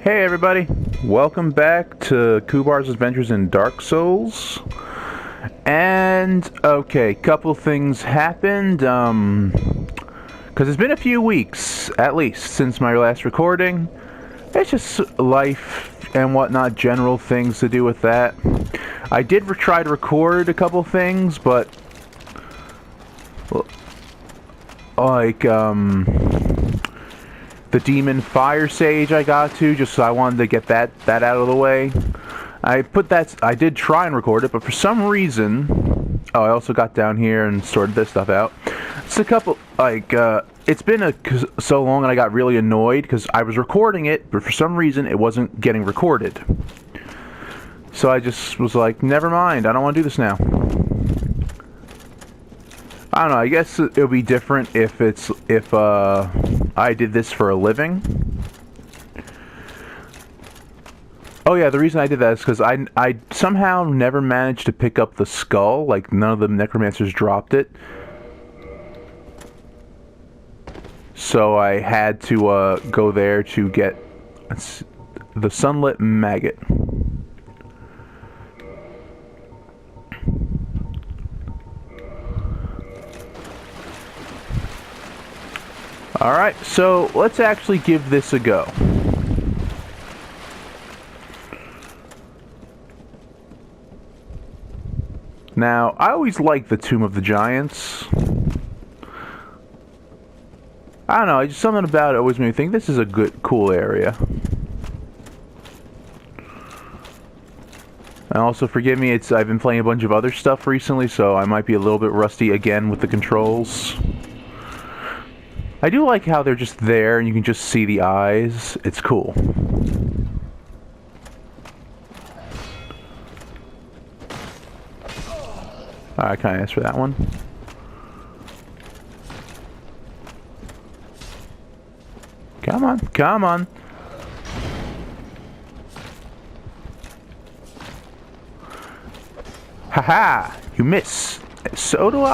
Hey everybody, welcome back to Kubar's Adventures in Dark Souls. And, okay, couple things happened, because it's been a few weeks, at least, since my last recording. It's just life and whatnot, general things to do with that. I did try to record a couple things, but, like, the Demon Firesage I got to, just so I wanted to get that out of the way. I did try and record it, but for some reason, I also got down here and sorted this stuff out. It's a couple, it's been so long and I got really annoyed because I was recording it, but for some reason it wasn't getting recorded. So I just was like, never mind, I don't want to do this now. I don't know, I guess it'll be different if I did this for a living. Oh yeah, the reason I did that is because I somehow never managed to pick up the skull, like none of the necromancers dropped it. So I had to go there to get the sunlit maggot. Alright, so let's actually give this a go. Now, I always liked the Tomb of the Giants. I don't know, just something about it always made me think this is a cool area. And also, forgive me, I've been playing a bunch of other stuff recently, so I might be a little bit rusty again with the controls. I do like how they're just there and you can just see the eyes. It's cool. Alright, can I ask for that one? Come on, come on. Haha! You miss. So do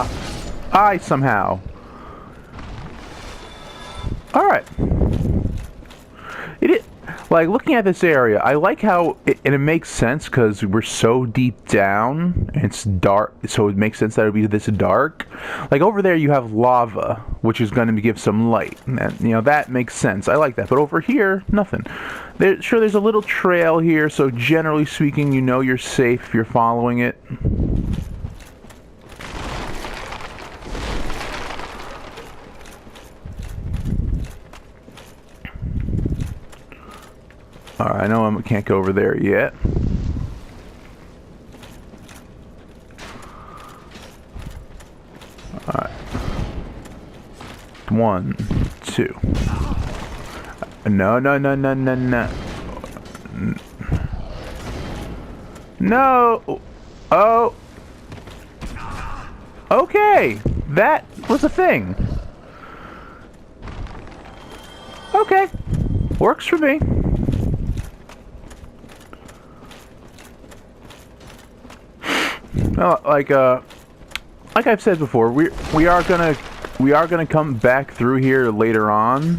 I somehow. Alright. Like, looking at this area, I like how, and it makes sense because we're so deep down, and it's dark, so it makes sense that it would be this dark. Like, over there you have lava, which is going to give some light, and, you know, that makes sense. I like that, but over here, nothing. Sure, there's a little trail here, so generally speaking, you know you're safe if you're following it. Alright, I know I can't go over there yet. Alright. 1, 2. No, no, no, no, no, no. No! Oh! Okay! That was a thing. Okay. Works for me. Like I've said before, we are gonna come back through here later on.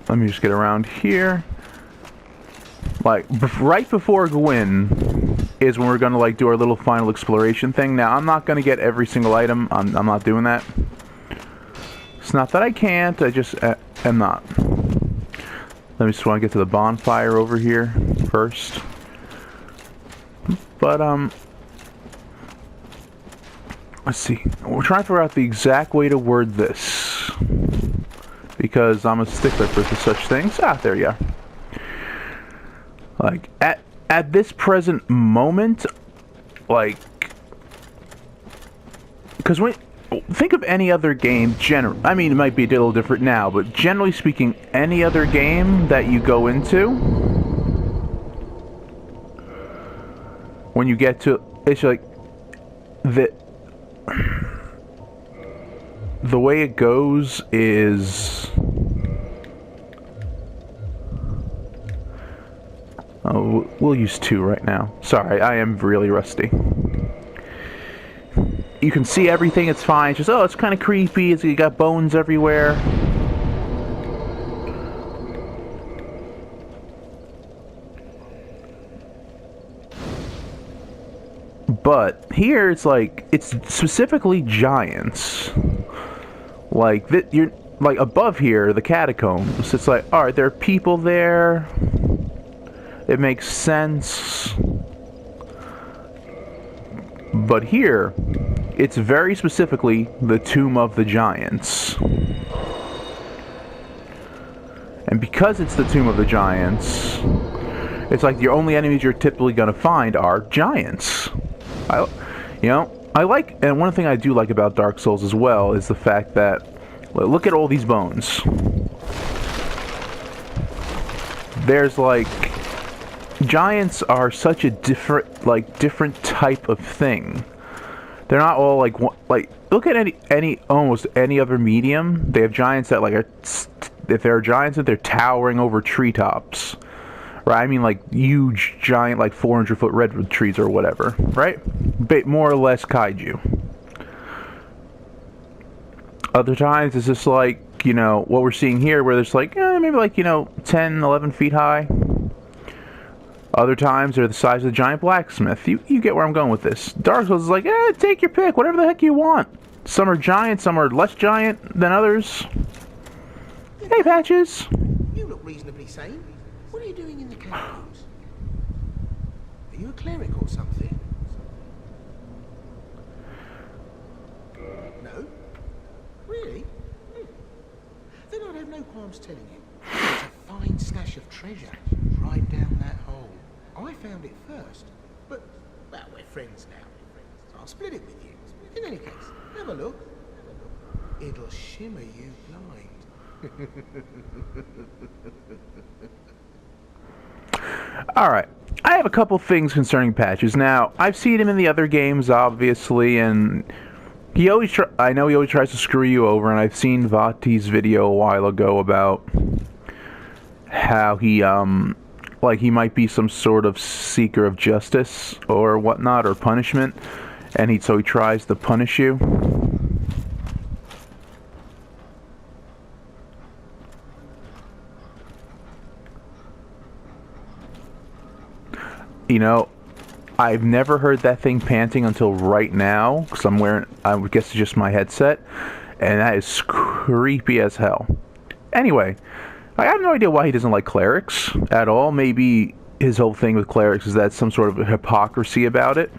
Let me just get around here. Like right before Gwyn is when we're gonna like do our little final exploration thing. Now I'm not gonna get every single item. I'm not doing that. It's not that I can't. I just am not. Let me just want to get to the bonfire over here first. But, let's see. We're trying to figure out the exact way to word this. Because I'm a stickler for such things. Ah, there you are. Like, at this present moment, like, because think of any other game, I mean, it might be a little different now, but generally speaking, any other game that you go into, when you get to, it's like, the way it goes is, oh, we'll use 2 right now. Sorry, I am really rusty. you can see everything, it's fine. It's just, oh, it's kind of creepy. You got bones everywhere. But here it's like, it's specifically giants. Like, you're like above here, the catacombs. It's like, alright, there are people there. It makes sense. But here, it's very specifically the Tomb of the Giants. And because it's the Tomb of the Giants, it's like the only enemies you're typically going to find are giants. I like, and one thing I do like about Dark Souls as well is the fact that, look at all these bones. There's like, giants are such a different type of thing. They're not all like look at almost any other medium. They have giants that like if there are giants that they're towering over treetops. Right, I mean like huge, giant, like 400-foot redwood trees or whatever, right? More or less kaiju. Other times it's just like, you know, what we're seeing here where there's like, maybe like, 10, 11 feet high. Other times they're the size of the giant blacksmith. You get where I'm going with this. Dark Souls is like, take your pick, whatever the heck you want. Some are giant, some are less giant than others. Hey, Patches. You look reasonably sane. What are you doing in the catacombs? Are you a cleric or something? No? Really? Then I'd have no qualms telling you. There's a fine stash of treasure right down that hole. I found it first, but, well, we're friends now. So I'll split it with you. In any case, have a look. It'll shimmer you blind. Alright, I have a couple things concerning Patches. Now, I've seen him in the other games, obviously, and I know he always tries to screw you over, and I've seen Vati's video a while ago about how he, like he might be some sort of seeker of justice or whatnot, or punishment, and so he tries to punish you. I've never heard that thing panting until right now, because I would guess it's just my headset, and that is creepy as hell. Anyway, I have no idea why he doesn't like clerics at all. Maybe his whole thing with clerics is that some sort of hypocrisy about it.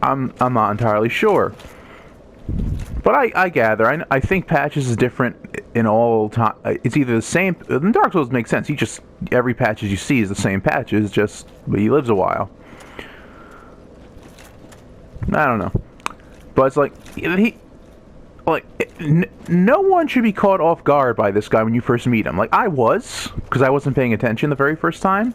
I'm not entirely sure. But I gather, I think Patches is different in all time. It's either the same. In Dark Souls makes sense. Every Patches you see is the same Patches, but he lives a while. I don't know. But it's like, no one should be caught off guard by this guy when you first meet him. Like, I was, because I wasn't paying attention the very first time.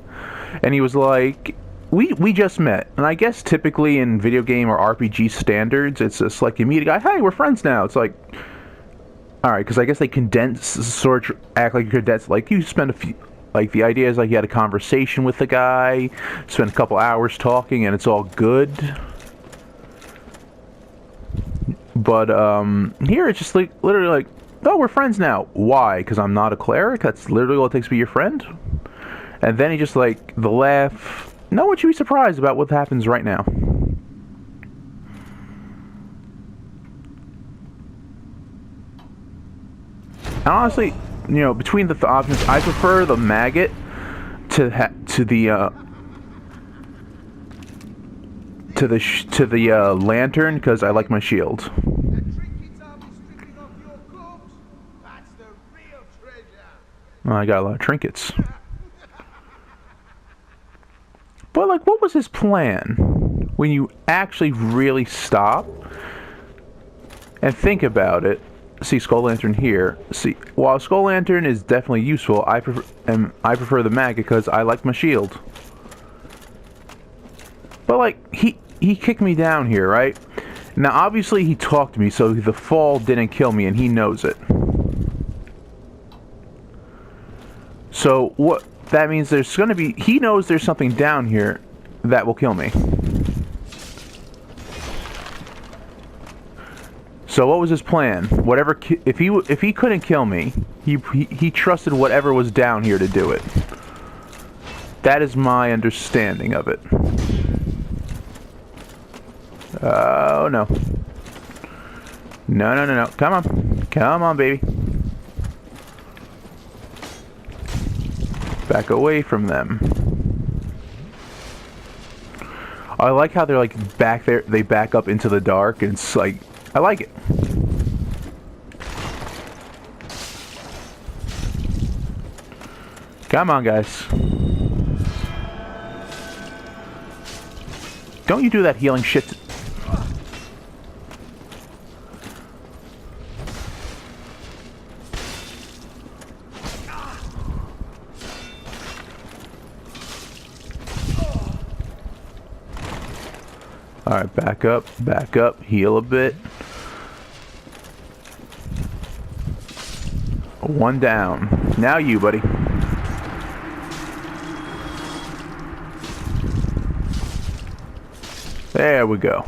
And he was like, we just met. And I guess typically in video game or RPG standards, it's just like you meet a guy, hey, we're friends now. It's like, alright, because I guess they act like you condense, like you spend a few, like the idea is like you had a conversation with the guy, spend a couple hours talking, and it's all good. But here it's just like literally like, oh, we're friends now. Why? Because I'm not a cleric? That's literally all it takes to be your friend? And then he just like, the laugh. No one should be surprised about what happens right now. And honestly, between the options, I prefer the maggot to the lantern, because I like my shield. Well, I got a lot of trinkets. But, like, what was his plan? When you actually really stop and think about it. See, Skull Lantern here. See, while Skull Lantern is definitely useful, I prefer the maggot because I like my shield. But, like, he kicked me down here, right? Now, obviously, he talked to me, so the fall didn't kill me, and he knows it. So, what that means there's going to be... He knows there's something down here that will kill me. So what was his plan? Whatever, if he couldn't kill me, he trusted whatever was down here to do it. That is my understanding of it. Oh no. No. Come on. Come on, baby. Back away from them. I like how they're like back there, they back up into the dark, and it's like, I like it. Come on, guys. Don't you do that healing shit. Alright, back up, heal a bit. One down. Now you, buddy. There we go.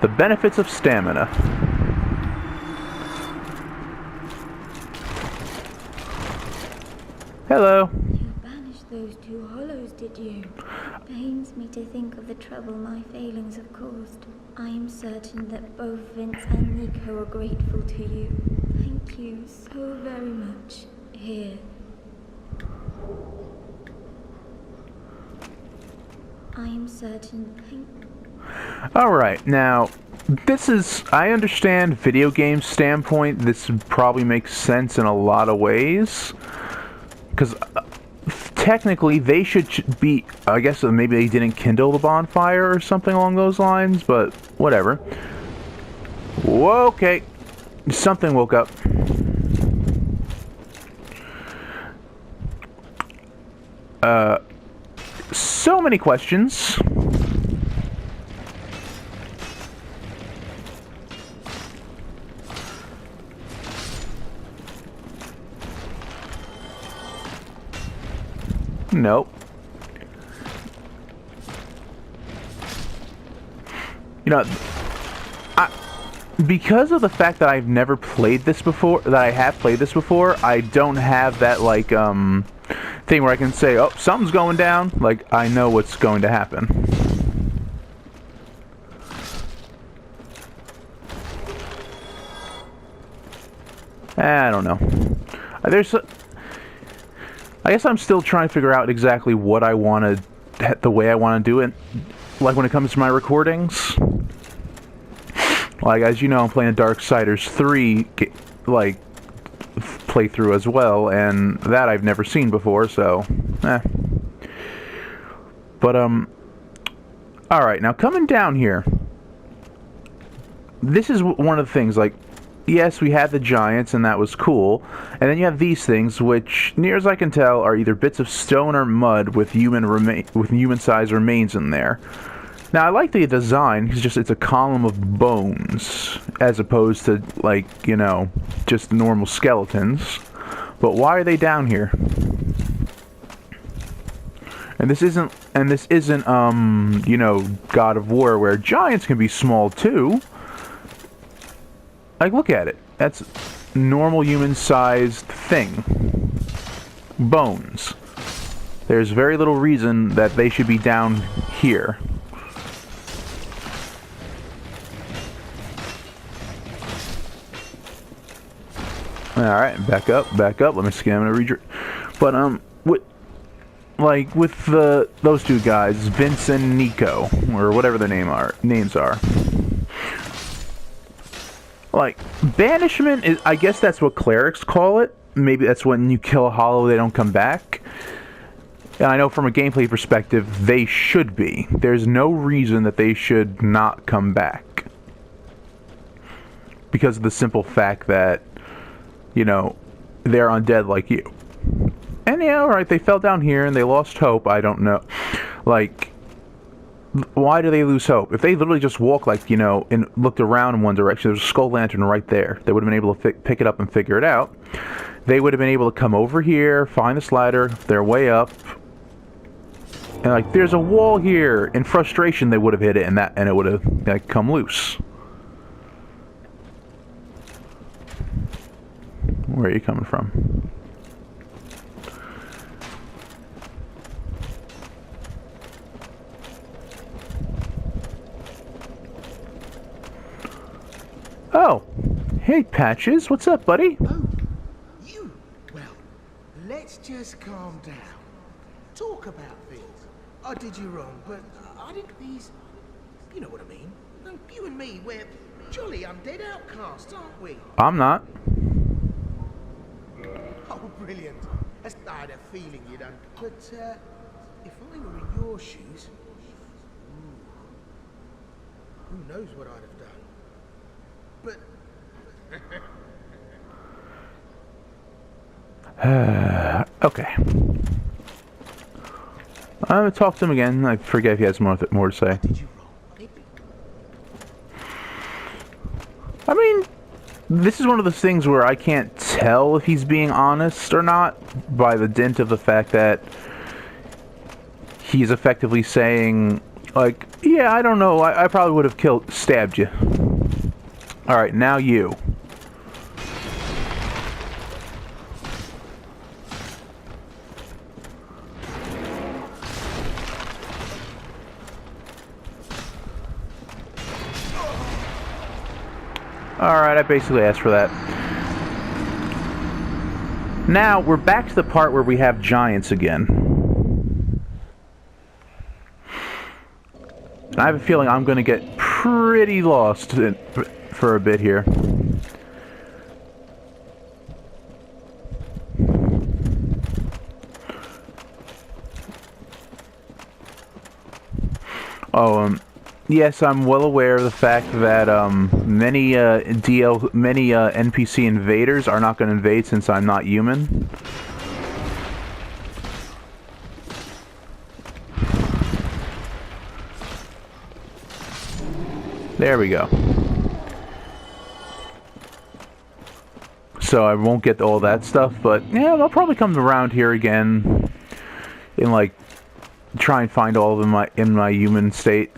The benefits of stamina. Hello. You banished those two hollows, did you? Pains me to think of the trouble my failings have caused. I am certain that both Vince and Nico are grateful to you. Thank you so very much. Here. I am certain. Alright, now, this is, I understand video game standpoint, this probably makes sense in a lot of ways. Because technically they should be, I guess maybe they didn't kindle the bonfire or something along those lines, but whatever. Whoa, okay. Something woke up. So many questions. Nope. You know, because of the fact that I've never played this before, I don't have that, like, thing where I can say, oh, something's going down. Like, I know what's going to happen. I don't know. I guess I'm still trying to figure out exactly what I want to, the way I want to do it. Like when it comes to my recordings. Like, as you know, I'm playing a Darksiders 3, like, playthrough as well, and that I've never seen before, so, But, alright, now coming down here, this is one of the things, like, yes, we had the giants, and that was cool, and then you have these things, which, near as I can tell, are either bits of stone or mud with human-sized remains in there. Now, I like the design, it's a column of bones, as opposed to, like, you know, just normal skeletons. But why are they down here? And this isn't, you know, God of War, where giants can be small, too. Like, look at it. That's normal human-sized thing. Bones. There's very little reason that they should be down here. Alright, back up. Let me scan and read But, with those two guys, Vince and Nico, or whatever their names are. Like, banishment is, I guess that's what clerics call it. Maybe that's when you kill a hollow, they don't come back. And I know from a gameplay perspective, they should be. There's no reason that they should not come back. Because of the simple fact that, you know, they're undead like you. And yeah, alright, they fell down here and they lost hope, I don't know. Like, why do they lose hope? If they literally just walked, like, you know, and looked around in one direction, there's a skull lantern right there. They would have been able to pick it up and figure it out. They would have been able to come over here, find the slider, their way up. And, like, there's a wall here. In frustration, they would have hit it, and it would have, like, come loose. Where are you coming from? Oh, hey Patches, what's up, buddy? Oh, you? Well, let's just calm down. Talk about things. I did you wrong, but I think these... You know what I mean? No, you and me, we're jolly undead outcasts, aren't we? I'm not. Oh, brilliant. I had a feeling you'd done. But, if I were in your shoes... who knows what I'd have done. But... Okay. I'm gonna talk to him again. I forget if he has more to say. Did you wrong? I mean, this is one of those things where I can't tell if he's being honest or not by the dint of the fact that he's effectively saying, like, yeah, I don't know, I probably would have stabbed you. Alright, now you. Alright, I basically asked for that. Now, we're back to the part where we have giants again. And I have a feeling I'm going to get pretty lost for a bit here. Oh, yes, I'm well aware of the fact that many NPC invaders are not going to invade since I'm not human. There we go. So I won't get all that stuff, but yeah, I'll probably come around here again in like try and find all of them in my human state.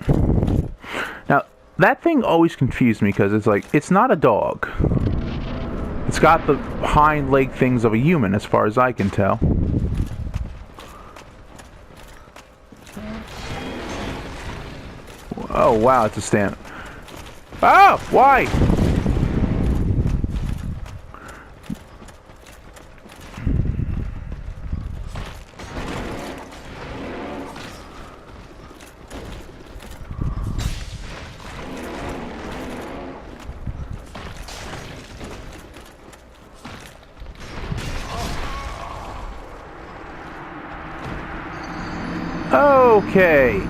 Now, that thing always confused me because it's like, it's not a dog. It's got the hind leg things of a human as far as I can tell. Oh wow, it's a stand. Oh, why? Okay.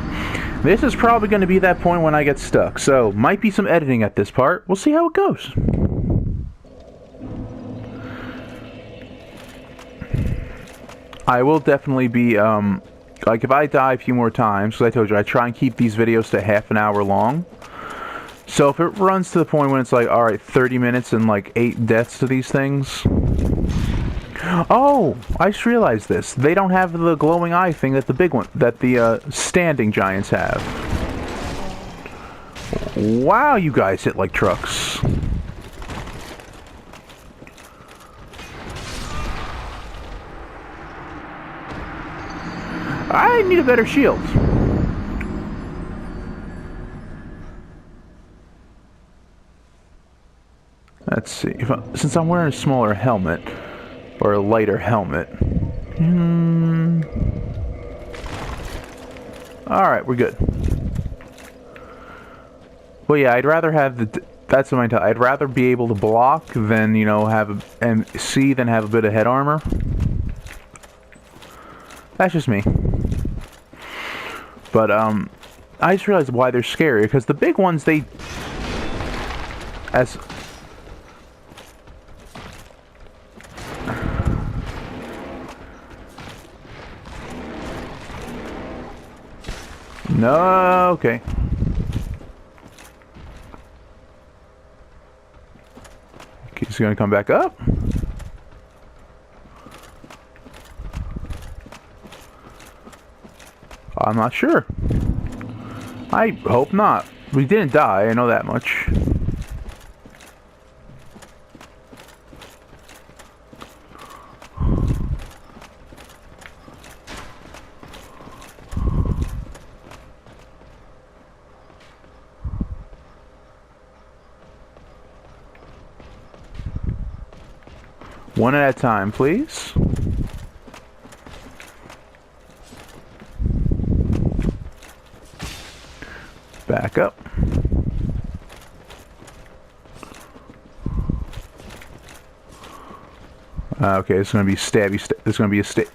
This is probably going to be that point when I get stuck, so might be some editing at this part. We'll see how it goes. I will definitely be, like if I die a few more times, because I told you I try and keep these videos to half an hour long. So if it runs to the point when it's like, alright, 30 minutes and like 8 deaths to these things. Oh, I just realized this. They don't have the glowing eye thing that the big one, that the standing giants have. Wow, you guys hit like trucks. I need a better shield. Let's see. Since I'm wearing a smaller helmet, or a lighter helmet. Alright, we're good. Well, yeah, I'd rather have the... That's what I'd rather be able to block than, you know, and see than have a bit of head armor. That's just me. But, I just realized why they're scary, because the big ones, they... As... No, okay. He's gonna come back up. I'm not sure. I hope not. We didn't die, I know that much. One at a time, please. Back up. Okay, it's going to be stabby. It's going to be a stab.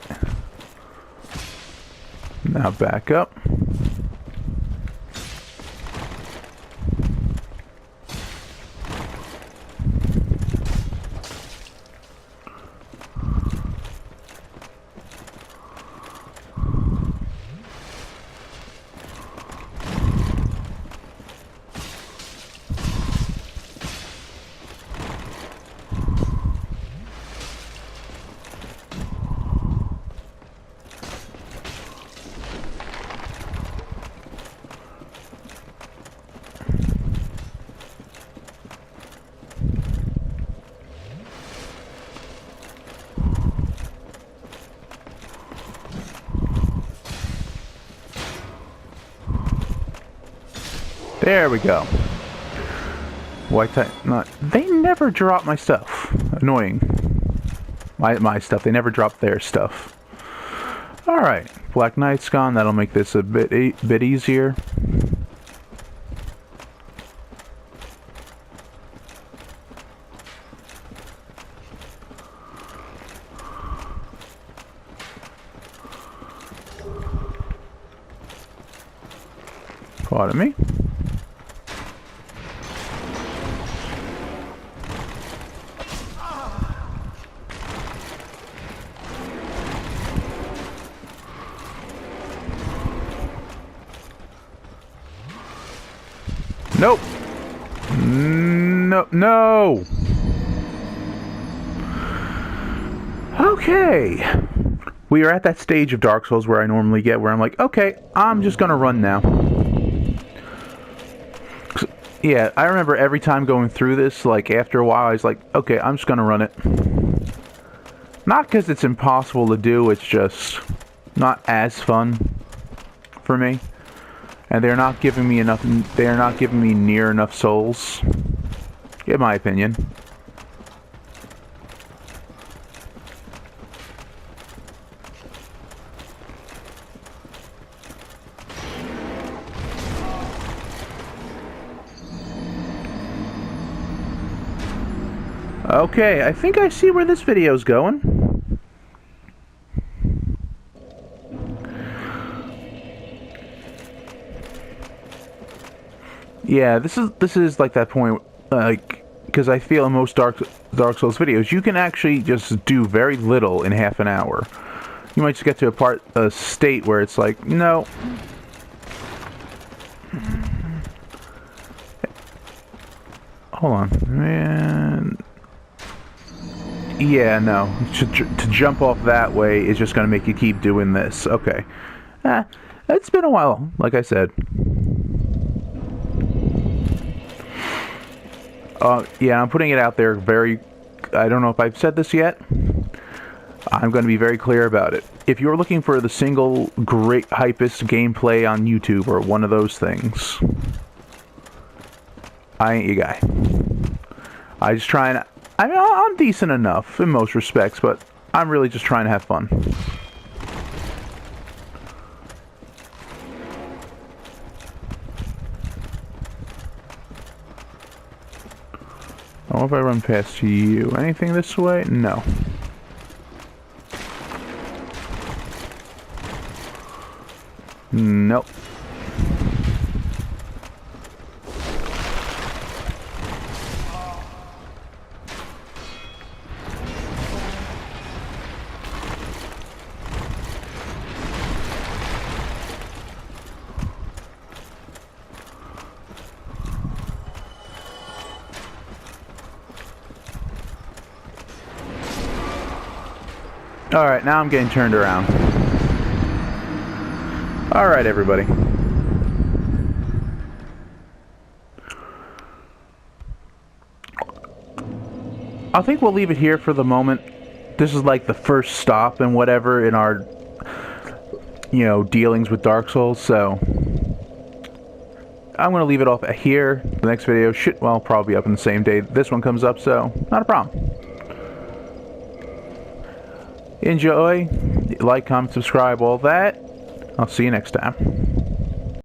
Now back up. There we go. White type, not. They never drop my stuff. Annoying. My stuff. They never drop their stuff. All right, Black Knight's gone. That'll make this a bit easier. Pardon me. Nope. No, no. Okay. We are at that stage of Dark Souls where I normally get, where I'm like, okay, I'm just gonna run now. Yeah, I remember every time going through this, like, after a while, I was like, okay, I'm just gonna run it. Not because it's impossible to do, it's just not as fun for me. And they're not giving me enough, they're not giving me near enough souls, in my opinion. Okay, I think I see where this video's going. Yeah, this is like that point, like, because I feel in most Dark Souls videos, you can actually just do very little in half an hour. You might just get to a state where it's like, no. Hold on, man. Yeah, no. To jump off that way is just going to make you keep doing this. Okay. It's been a while, like I said. Yeah, I'm putting it out there I don't know if I've said this yet. I'm going to be very clear about it. If you're looking for the single great hypest gameplay on YouTube or one of those things, I ain't your guy. I just try and... I mean, I'm decent enough in most respects, but I'm really just trying to have fun. What if I run past you? Anything this way? No. Nope. Alright, now I'm getting turned around. Alright, everybody. I think we'll leave it here for the moment. This is like the first stop and whatever in our, you know, dealings with Dark Souls, so I'm going to leave it off here. The next video should, well, probably up in the same day this one comes up, so not a problem. Enjoy. Like, comment, subscribe, all that. I'll see you next time.